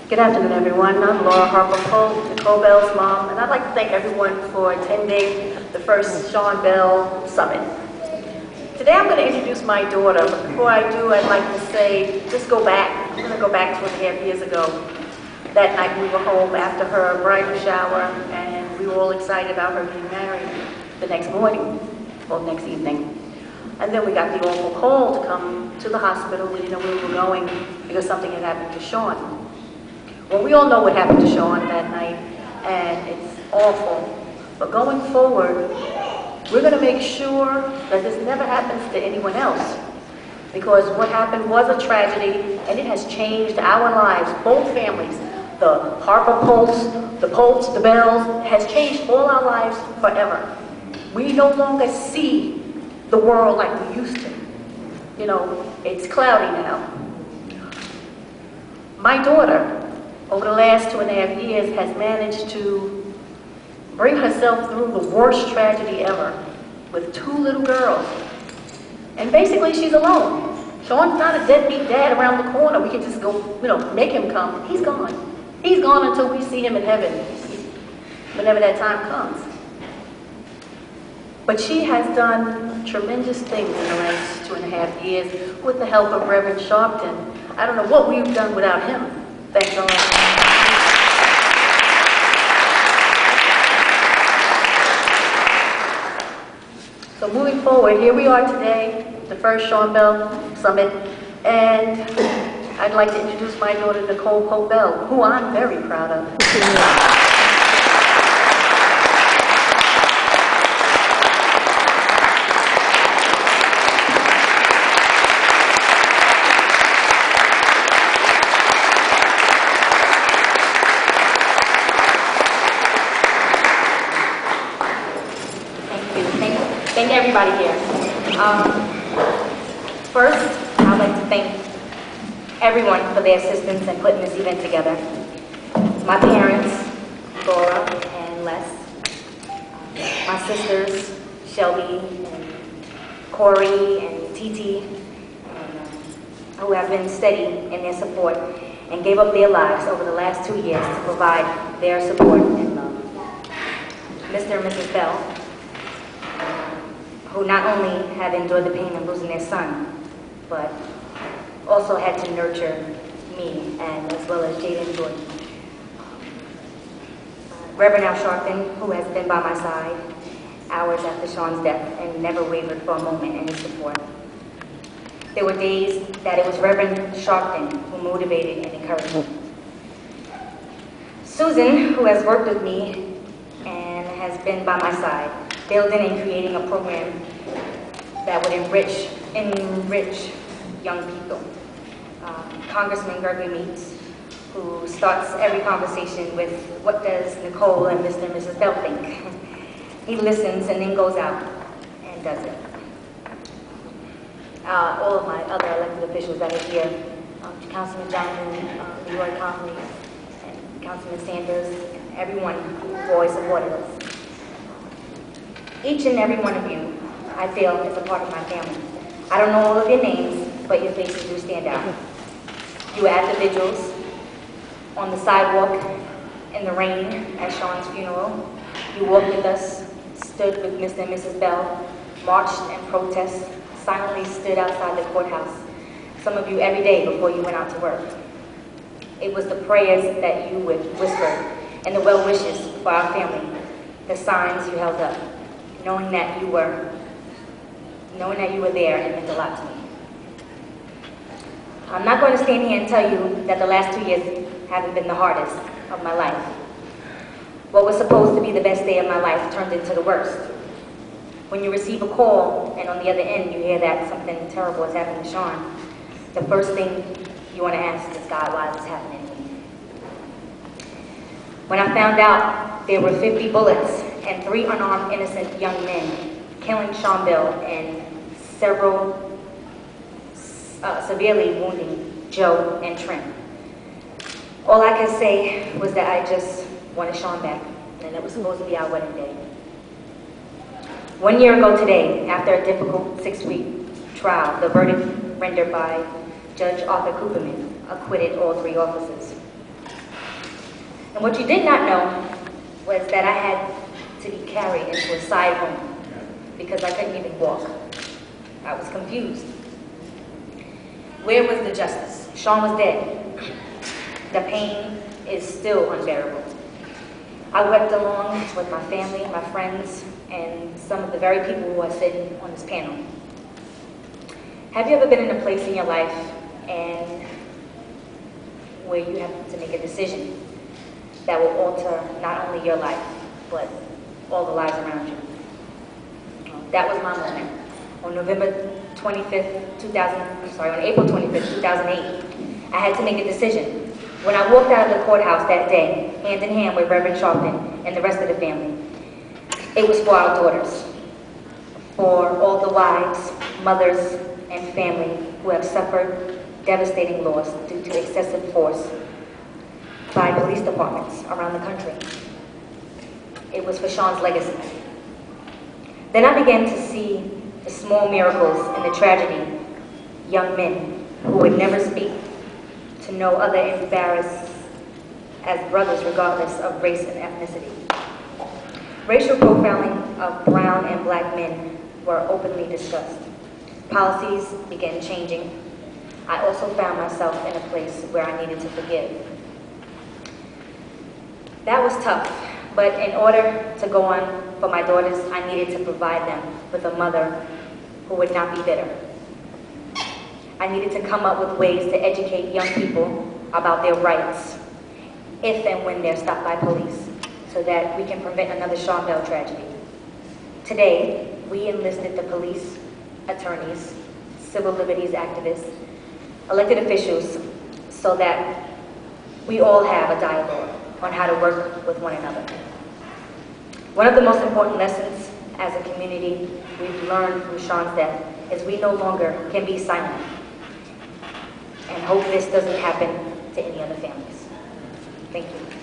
Good afternoon, everyone. I'm Laura Harper Cole, Nicole Bell's mom, and I'd like to thank everyone for attending the first Sean Bell Summit. Today I'm going to introduce my daughter, but before I do, I'd like to say, just go back. I'm going to go back 2.5 years ago. That night we were home after her bridal shower, and we were all excited about her getting married the next morning, or next evening. And then we got the awful call to come to the hospital. We didn't know where we were going because something had happened to Sean. Well, we all know what happened to Sean that night, and it's awful. But going forward, we're going to make sure that this never happens to anyone else. Because what happened was a tragedy, and it has changed our lives, both families. The Harper Polks, the Bells, has changed all our lives forever. We no longer see the world like we used to. You know, it's cloudy now. My daughter, over the last 2.5 years, has managed to bring herself through the worst tragedy ever with 2 little girls. And basically, she's alone. Sean's not a deadbeat dad around the corner. We can just go, make him come. He's gone. He's gone until we see him in heaven, whenever that time comes. But she has done tremendous things in the last 2.5 years with the help of Reverend Sharpton. I don't know what we've done without him. Thank God. So moving forward, here we are today, the first Sean Bell Summit, and I'd like to introduce my daughter, Nicole Pope Bell, who I'm very proud of. Thank everybody here. First, I'd like to thank everyone for their assistance in putting this event together. My parents, Laura and Les, my sisters, Shelby and Corey and Titi, who have been steady in their support and gave up their lives over the last 2 years to provide their support and love. Mr. and Mrs. Bell, who not only have endured the pain of losing their son, but also had to nurture me, and as well as Jada and Jordan. Reverend Al Sharpton, who has been by my side hours after Sean's death and never wavered for a moment in his support. There were days that it was Reverend Sharpton who motivated and encouraged me. Susan, who has worked with me and has been by my side, building and creating a program that would enrich young people. Congressman Gregory Meeks, who starts every conversation with, "What does Nicole and Mr. and Mrs. Bell think?" He listens and then goes out and does it. All of my other elected officials that are here, Councilman Johnson, Leroy Conley, and Councilman Sanders, and everyone who always supported us. Each and every one of you, I feel, is a part of my family. I don't know all of your names, but your faces do stand out. You were at the vigils, on the sidewalk, in the rain, at Sean's funeral. You walked with us, stood with Mr. and Mrs. Bell, marched and protested, silently stood outside the courthouse. Some of you every day before you went out to work. It was the prayers that you whispered, and the well wishes for our family, the signs you held up. Knowing that you were there, it meant a lot to me. I'm not going to stand here and tell you that the last 2 years haven't been the hardest of my life. What was supposed to be the best day of my life turned into the worst. When you receive a call and on the other end you hear that something terrible has happened to Sean, the first thing you want to ask is, God, why is this happening to me? When I found out there were 50 bullets and 3 unarmed innocent young men killing Sean Bell and several severely wounding Joe and Trent, all I could say was that I just wanted Sean back, and it was supposed to be our wedding day. 1 year ago today, after a difficult 6-week trial, the verdict rendered by Judge Arthur Cooperman acquitted all 3 officers. And what you did not know was that I had to be carried into a side room because I couldn't even walk. I was confused. Where was the justice? Sean was dead. The pain is still unbearable. I wept along with my family, my friends, and some of the very people who are sitting on this panel. Have you ever been in a place in your life and where you have to make a decision that will alter not only your life, but all the lives around you? That was my moment. On April 25th, 2008, I had to make a decision. When I walked out of the courthouse that day, hand in hand with Reverend Sharpton and the rest of the family, it was for our daughters, for all the wives, mothers, and family who have suffered devastating loss due to excessive force by police departments around the country. It was for Sean's legacy. Then I began to see the small miracles in the tragedy. Young men who would never speak to no other embarrassed as brothers regardless of race and ethnicity. Racial profiling of brown and black men were openly discussed. Policies began changing. I also found myself in a place where I needed to forgive. That was tough, but in order to go on for my daughters, I needed to provide them with a mother who would not be bitter. I needed to come up with ways to educate young people about their rights if and when they're stopped by police so that we can prevent another Sean Bell tragedy. Today, we enlisted the police, attorneys, civil liberties activists, elected officials so that we all have a dialogue on how to work with one another. One of the most important lessons as a community we've learned from Sean's death is we no longer can be silent and hope this doesn't happen to any other families. Thank you.